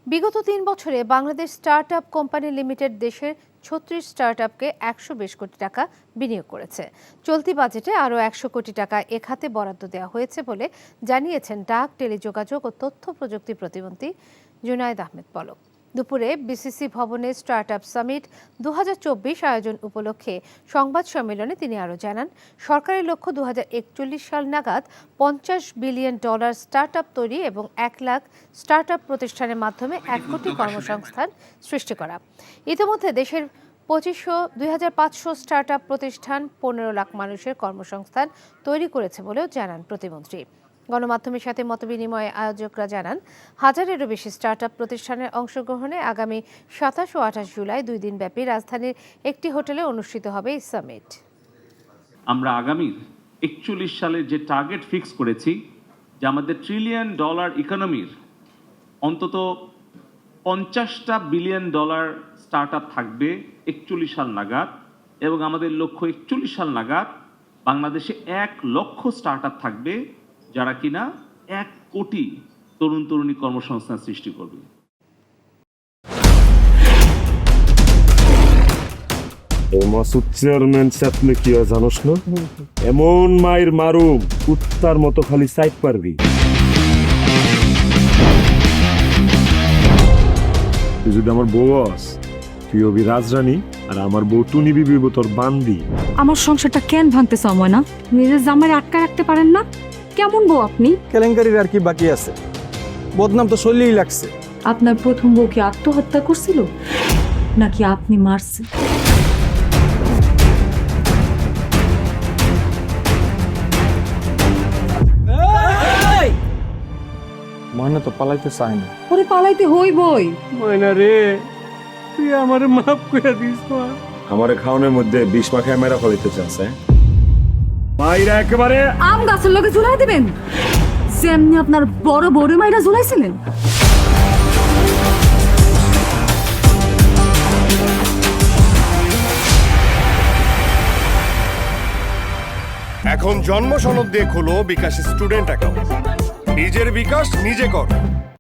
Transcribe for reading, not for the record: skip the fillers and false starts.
বিগত ৩ বছরে Bangladesh startup company limited দেশের ৩৬ স্টার্টআপকে ১২০ কোটি টাকা বিনিয়োগ করেছে। চলতি বাজেটে আরও ১০০ কোটি টাকা এ খাতে বরাদ্দ দেওয়া হয়েছে বলে জানিয়েছেন ডাক, টেলিযোগাযোগ ও তথ্য প্রযুক্তি প্রতিমন্ত্রী জুনায়েদ আহমেদ পলক। দুপুরে বিসিসি ভবনে স্টার্টআপ সামিট ২০২৪ আয়োজন উপলক্ষে সংবাদ সম্মেলনে তিনি আরও জানান, সরকারের লক্ষ্য ২০৪১ সাল নাগাদ $৫০ বিলিয়ন স্টার্টআপ তৈরি এবং ১ লাখ স্টার্টআপ প্রতিষ্ঠানের মাধ্যমে ১ কোটি কর্মসংস্থান সৃষ্টি করা। ইতিমধ্যে দেশের ২৫০০ স্টার্টআপ প্রতিষ্ঠান ১৫ লাখ মানুষের কর্মসংস্থান তৈরি করেছে বলেও জানান প্রতিমন্ত্রী। গণমাধ্যমের সাথে মতবিনিময়ে আয়োজকরা জানান, হাজারেরও বেশি স্টার্টআপ প্রতিষ্ঠানের অংশগ্রহণে আগামী ২৭ ও ২৮ জুলাই ২ দিনব্যাপী রাজধানীর একটি হোটেলে অনুষ্ঠিত হবে এই সামিট। আমরা আগামী ৪১ সালে যে টার্গেট ফিক্স করেছি যে আমাদের $1 ট্রিলিয়ন ইকোনমির অন্তত $৫০ বিলিয়ন স্টার্টআপ থাকবে ৪১ সাল নাগাদ, এবং আমাদের লক্ষ্য ৪১ সাল নাগাদ বাংলাদেশে ১ লক্ষ স্টার্টআপ থাকবে যারা কিনা ১ কোটি তরুণ তরুণী কর্মসংস্থান সৃষ্টি করবে। মাসুদ চেয়ারম্যান চাপলে কি হয় জানোস না? এমন মায়ের মারুম কুত্তার মতো খালি সাইড পারবি। তুই যদি আমার বউ আস, তুই হবি রাজরানী আর আমার বউ টুনি বিবি তোর বান্দি। আমার সংসারটা কেন ভাঙতে সময় না? নিজের জামাই আটকা রাখতে পারেন না? কেমন বউ আপনি? কেলেঙ্কারির আর কি বাকি আছে? বদনাম তো সলিই লাগছে। আপনার প্রথম বউ কি আত্মহত্যা করছিল নাকি আপনি মারছেন? ময়না তো পালাইতে চায় না। ওরে পালাইতে হইবই। ময়না রে, তুই আমারে মাফ করে দিস। আমারে খাওয়ানোর মধ্যে ২০ মাখায় মেরা ফলাইতে চাচ্ছে। মাইরা একেবারে আম গাছের লোকে ঝুলাই দিবেন যেমনি আপনার বড় বড় মাইরা ঝুলাইছিলেন। এখন জন্ম সনদ দিয়ে খোলো বিকাশ স্টুডেন্ট অ্যাকাউন্ট। নিজের বিকাশ নিজে কর।